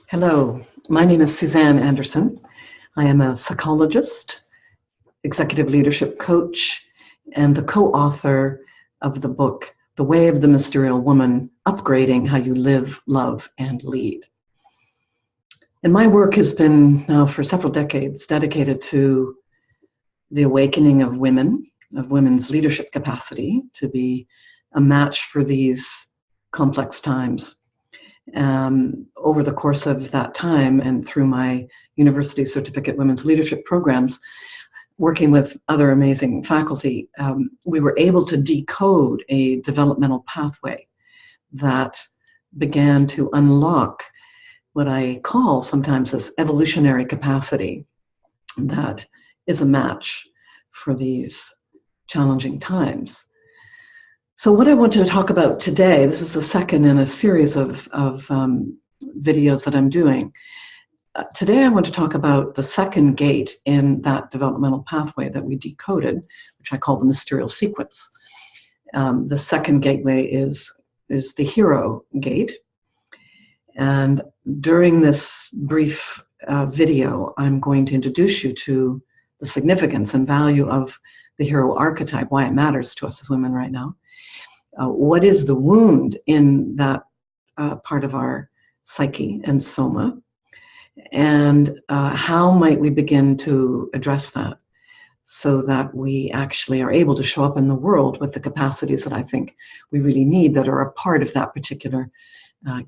Hello, my name is Suzanne Anderson. I am a psychologist, executive leadership coach, and the co-author of the book, The Way of the Mysterial Woman, Upgrading How You Live, Love, and Lead. And my work has been now for several decades dedicated to the awakening of women, of women's leadership capacity to be a match for these complex times. Over the course of that time and through my university certificate women's leadership programs, working with other amazing faculty, we were able to decode a developmental pathway that began to unlock what I call sometimes this evolutionary capacity that is a match for these challenging times. So what I wanted to talk about today, this is the second in a series of videos that I'm doing. Today I want to talk about the second gate in that developmental pathway that we decoded, which I call the Mysterial sequence. The second gateway is the hero gate. And during this brief video, I'm going to introduce you to the significance and value of the hero archetype, why it matters to us as women right now. What is the wound in that part of our psyche and soma, and how might we begin to address that so that we actually are able to show up in the world with the capacities that I think we really need that are a part of that particular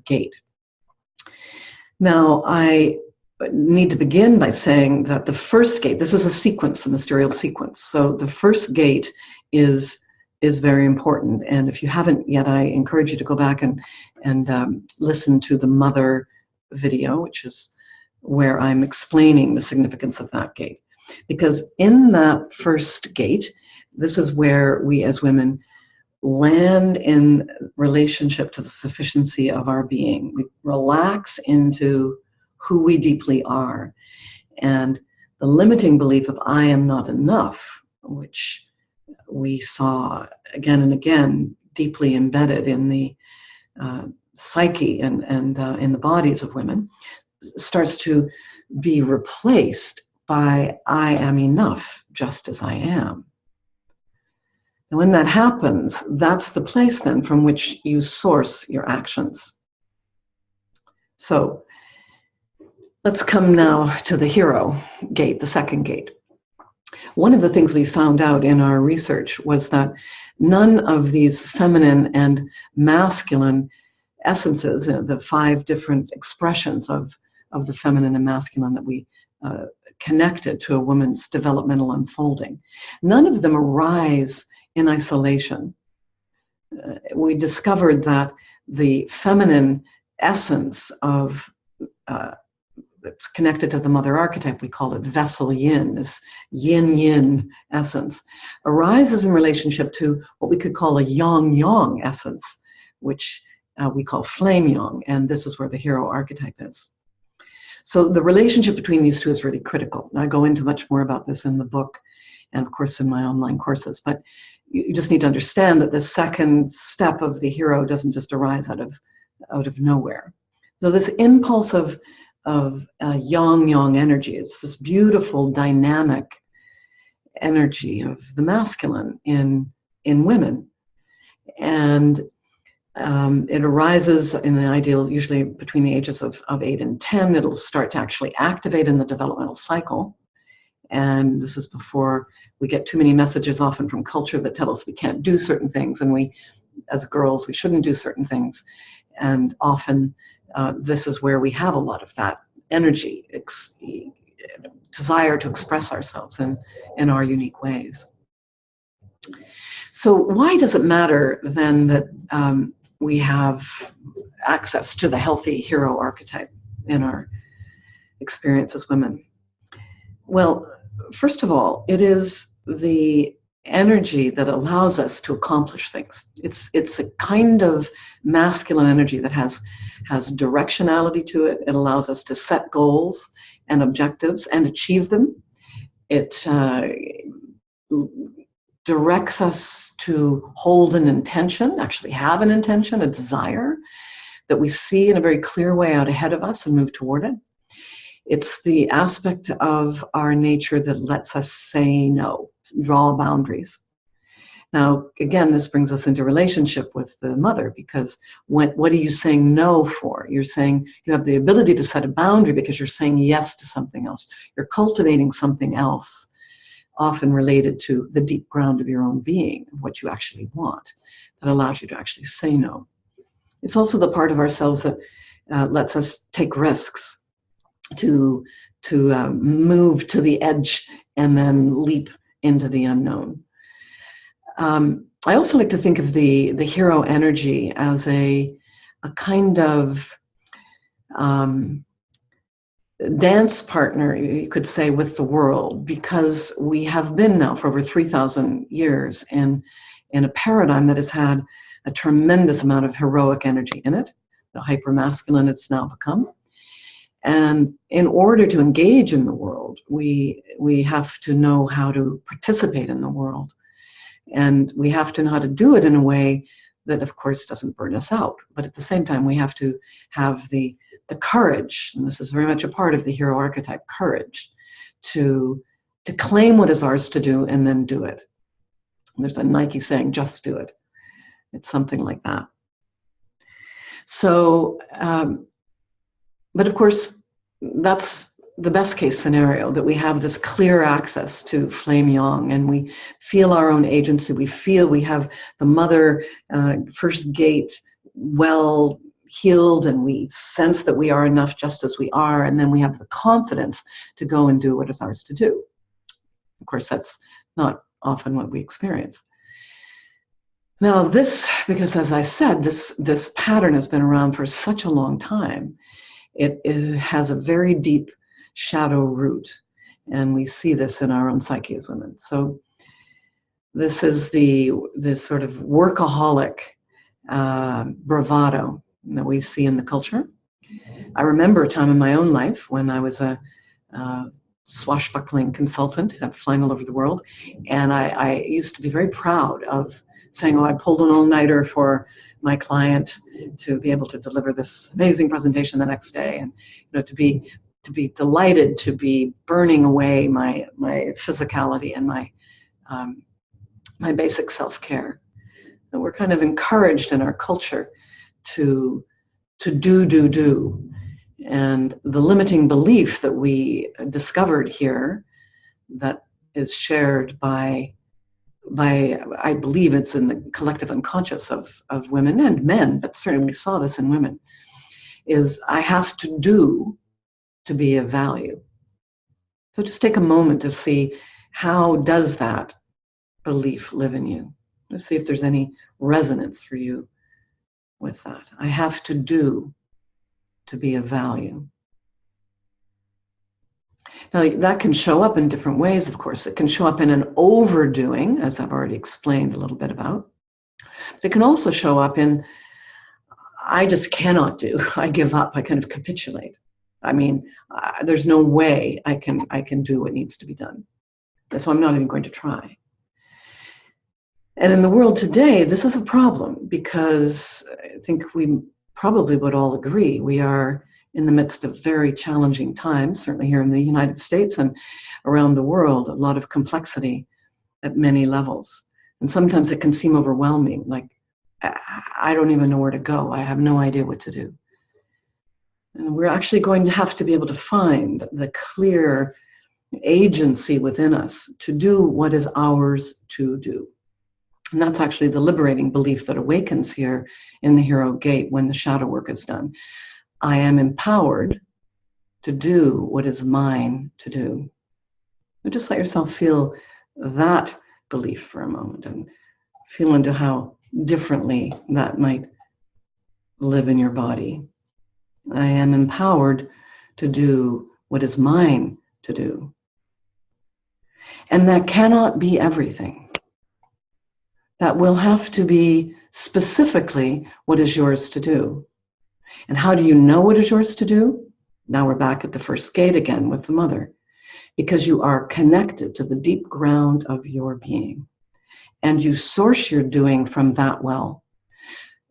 gate. Now, I need to begin by saying that the first gate, this is a sequence, the Mysterial sequence. So the first gate is very important, and if you haven't yet, I encourage you to go back and listen to the mother video, which is where I'm explaining the significance of that gate. Because in that first gate, this is where we as women land in relationship to the sufficiency of our being. We relax into who we deeply are, and the limiting belief of I am not enough, which we saw again and again deeply embedded in the psyche and in the bodies of women, starts to be replaced by I am enough just as I am. And when that happens, that's the place then from which you source your actions. So let's come now to the hero gate, the second gate. One of the things we found out in our research was that none of these feminine and masculine essences, the 5 different expressions of the feminine and masculine that we connected to a woman's developmental unfolding, none of them arise in isolation. We discovered that the feminine essence of it's connected to the mother archetype, we call it vessel yin, this yin-yin essence, arises in relationship to what we could call a yang-yang essence, which we call flame yang, and this is where the hero archetype is. So the relationship between these two is really critical. I go into much more about this in the book and of course in my online courses, but you just need to understand that the second step of the hero doesn't just arise out of nowhere. So this impulse of yang-yang energy, it's this beautiful dynamic energy of the masculine in women, and it arises in the ideal usually between the ages of 8 and 10. It'll start to actually activate in the developmental cycle, and this is before we get too many messages often from culture that tell us we can't do certain things, and we as girls we shouldn't do certain things, and often this is where we have a lot of that energy, desire to express ourselves in our unique ways. So why does it matter then that we have access to the healthy hero archetype in our experience as women? Well, first of all, it is the energy that allows us to accomplish things. It's a kind of masculine energy that has directionality to it. It allows us to set goals and objectives and achieve them. It directs us to hold an intention, actually have an intention, a desire, that we see in a very clear way out ahead of us and move toward it. It's the aspect of our nature that lets us say no, draw boundaries. Now, again, this brings us into relationship with the mother, because what are you saying no for? You're saying you have the ability to set a boundary because you're saying yes to something else. You're cultivating something else, often related to the deep ground of your own being, what you actually want, that allows you to actually say no. It's also the part of ourselves that lets us take risks, to move to the edge and then leap into the unknown. I also like to think of the hero energy as a kind of dance partner, you could say, with the world, because we have been now for over 3,000 years in a paradigm that has had a tremendous amount of heroic energy in it, the hypermasculine it's now become. And in order to engage in the world, we have to know how to participate in the world. And we have to know how to do it in a way that, of course, doesn't burn us out. But at the same time, we have to have the courage, and this is very much a part of the hero archetype, courage, to claim what is ours to do and then do it. And there's a Nike saying, just do it. It's something like that. So, but of course, that's the best case scenario, that we have this clear access to flame yang and we feel our own agency. We feel we have the mother first gate well healed, and we sense that we are enough just as we are, and then we have the confidence to go and do what is ours to do. Of course, that's not often what we experience. Now this, because as I said, this pattern has been around for such a long time, it has a very deep shadow root, and we see this in our own psyche as women. So this is the sort of workaholic bravado that we see in the culture. I remember a time in my own life when I was a swashbuckling consultant, flying all over the world, and I used to be very proud of saying, oh, I pulled an all-nighter for my client to be able to deliver this amazing presentation the next day, and to be delighted to be burning away my physicality and my basic self-care. And we're kind of encouraged in our culture to do. And the limiting belief that we discovered here, that is shared by I believe it's in the collective unconscious of women and men, but certainly we saw this in women, is I have to do to be of value. So just take a moment to see, how does that belief live in you? Let's see if there's any resonance for you with that. I have to do to be of value. Now, that can show up in different ways, of course. It can show up in an overdoing, as I've already explained a little bit about. But it can also show up in, I just cannot do. I give up. I kind of capitulate. I mean, there's no way I can do what needs to be done. So I'm not even going to try. And in the world today, this is a problem, because I think we probably would all agree we are in the midst of very challenging times, certainly here in the United States and around the world, a lot of complexity at many levels. And sometimes it can seem overwhelming, like I don't even know where to go. I have no idea what to do. And we're actually going to have to be able to find the clear agency within us to do what is ours to do. And that's actually the liberating belief that awakens here in the hero gate when the shadow work is done. I am empowered to do what is mine to do. So just let yourself feel that belief for a moment and feel into how differently that might live in your body. I am empowered to do what is mine to do. And that cannot be everything. That will have to be specifically what is yours to do. And how do you know what is yours to do? Now we're back at the first gate again with the mother. Because you are connected to the deep ground of your being. And you source your doing from that well.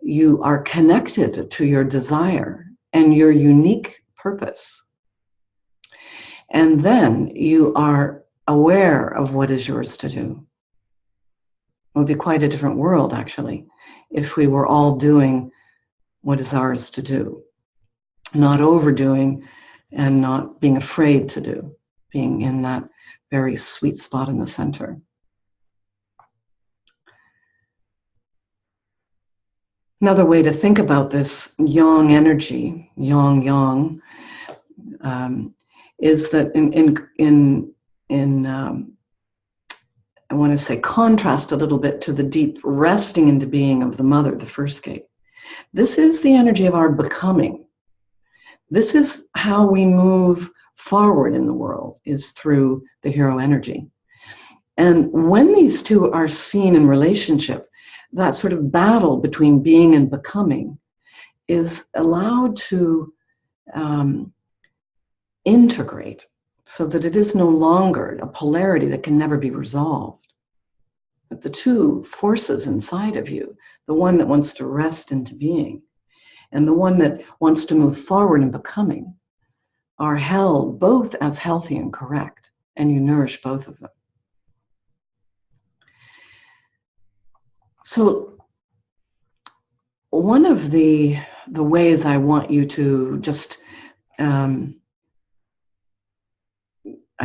You are connected to your desire and your unique purpose. And then you are aware of what is yours to do. It would be quite a different world, actually, if we were all doing what is ours to do, not overdoing and not being afraid to do, being in that very sweet spot in the center. Another way to think about this yang energy, yang, is that I want to say contrast a little bit to the deep resting into being of the mother, the first gate. This is the energy of our becoming. This is how we move forward in the world, is through the hero energy. And when these two are seen in relationship, that sort of battle between being and becoming is allowed to integrate, so that it is no longer a polarity that can never be resolved. But the two forces inside of you, the one that wants to rest into being and the one that wants to move forward in becoming, are held both as healthy and correct, and you nourish both of them. So one of the ways I want you to just, I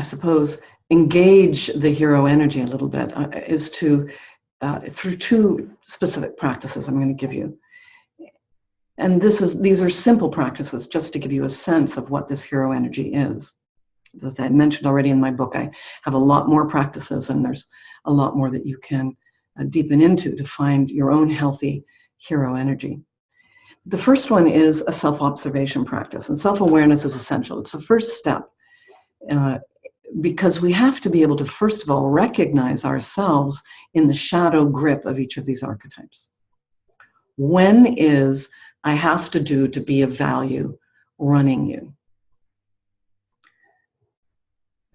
suppose, engage the hero energy a little bit is to, through two specific practices I'm going to give you. And these are simple practices just to give you a sense of what this hero energy is. As I mentioned already in my book, I have a lot more practices, and there's a lot more that you can deepen into to find your own healthy hero energy. The first one is a self-observation practice, and self-awareness is essential. It's the first step, because we have to be able to, first of all, recognize ourselves in the shadow grip of each of these archetypes. When is I have to do to be of value running you?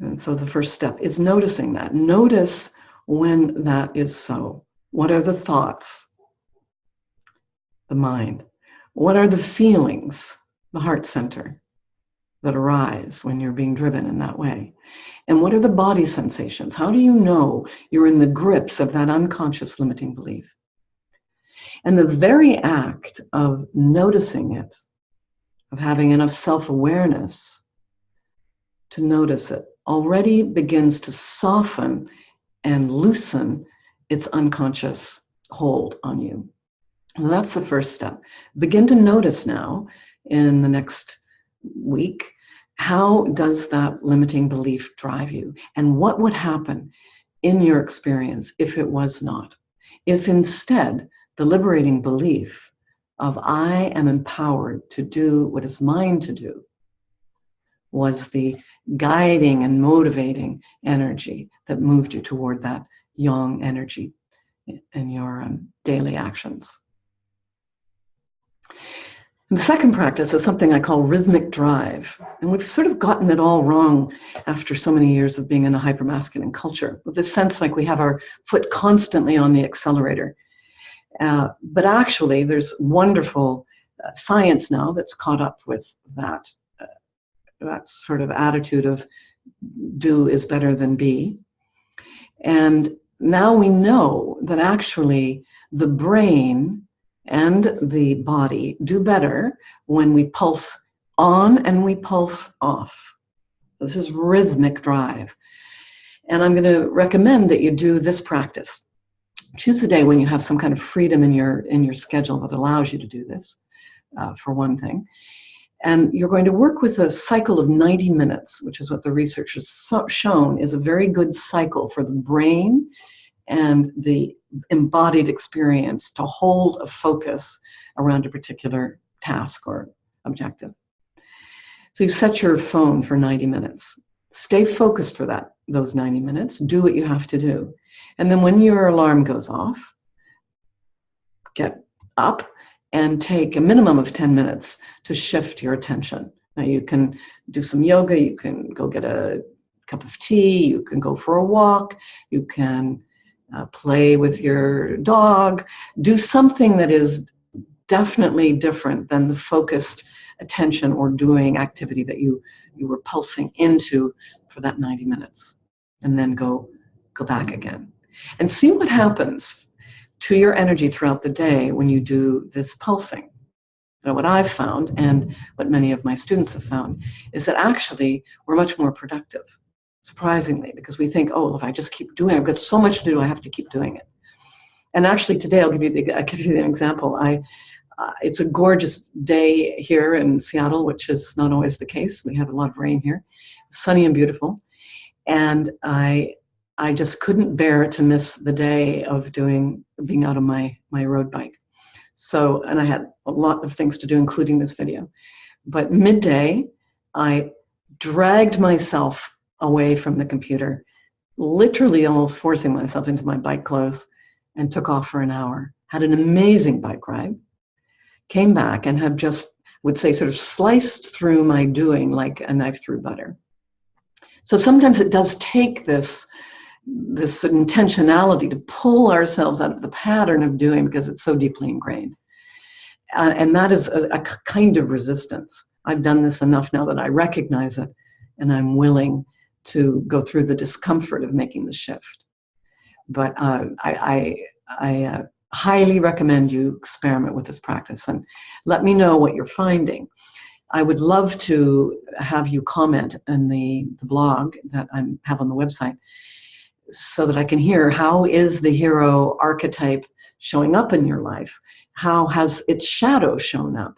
And so the first step is noticing that. Notice when that is so. What are the thoughts? The mind. What are the feelings, the heart center, that arise when you're being driven in that way? And what are the body sensations? How do you know you're in the grips of that unconscious limiting belief? And the very act of noticing it, of having enough self-awareness to notice it, already begins to soften and loosen its unconscious hold on you. And that's the first step. Begin to notice now, in the next week, how does that limiting belief drive you? And what would happen in your experience if it was not? If instead, the liberating belief of I am empowered to do what is mine to do was the guiding and motivating energy that moved you toward that yang energy in your daily actions. And the second practice is something I call rhythmic drive. And we've sort of gotten it all wrong after so many years of being in a hypermasculine culture, with this sense like we have our foot constantly on the accelerator. But actually, there's wonderful science now that's caught up with that sort of attitude of do is better than be. And now we know that actually the brain and the body do better when we pulse on and we pulse off. This is rhythmic drive. And I'm going to recommend that you do this practice. Choose a day when you have some kind of freedom in your schedule that allows you to do this, for one thing. And you're going to work with a cycle of 90 minutes, which is what the research has shown is a very good cycle for the brain and the embodied experience to hold a focus around a particular task or objective. So you set your phone for 90 minutes. Stay focused for those 90 minutes. Do what you have to do. And then when your alarm goes off, get up and take a minimum of 10 minutes to shift your attention. Now you can do some yoga, you can go get a cup of tea, you can go for a walk, you can play with your dog, do something that is definitely different than the focused attention or doing activity that you were pulsing into for that 90 minutes, and then go back again. And see what happens to your energy throughout the day when you do this pulsing. Now, what I've found, and what many of my students have found, is that actually we're much more productive, surprisingly, because we think, oh, if I just keep doing it, I've got so much to do, I have to keep doing it. And actually today, I'll give you an example. It's a gorgeous day here in Seattle, which is not always the case. We have a lot of rain here, sunny and beautiful. And I just couldn't bear to miss the day of being out on my road bike. So, and I had a lot of things to do, including this video. But midday, I dragged myself away from the computer, literally almost forcing myself into my bike clothes, and took off for an hour. Had an amazing bike ride. Came back and have just, would say, sort of sliced through my doing like a knife through butter. So sometimes it does take this intentionality to pull ourselves out of the pattern of doing, because it's so deeply ingrained. And that is a kind of resistance. I've done this enough now that I recognize it, and I'm willing to go through the discomfort of making the shift. But I highly recommend you experiment with this practice and let me know what you're finding. I would love to have you comment in the blog that I have on the website, so that I can hear, how is the hero archetype showing up in your life? How has its shadow shown up?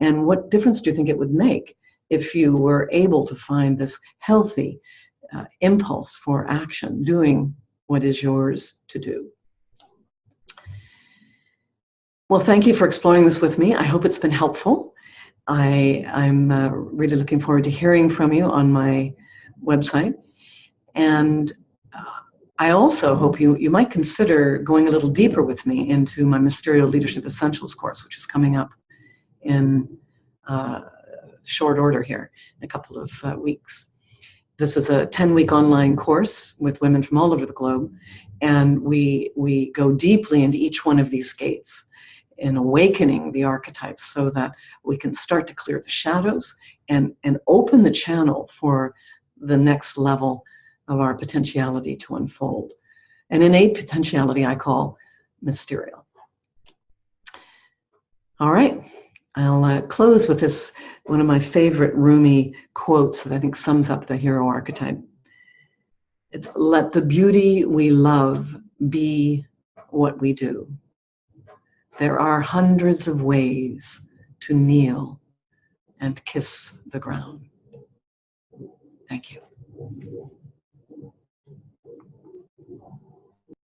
And what difference do you think it would make if you were able to find this healthy impulse for action, doing what is yours to do? Well, thank you for exploring this with me. I hope it's been helpful. I'm really looking forward to hearing from you on my website. And I also hope you might consider going a little deeper with me into my Mysterial Leadership Essentials course, which is coming up in short order here in a couple of weeks. This is a 10-week online course with women from all over the globe, and we go deeply into each one of these gates in awakening the archetypes, so that we can start to clear the shadows and open the channel for the next level of our potentiality to unfold. An innate potentiality I call mysterial. All right, I'll close with this, one of my favorite Rumi quotes that I think sums up the hero archetype. It's, "Let the beauty we love be what we do. There are hundreds of ways to kneel and kiss the ground." Thank you.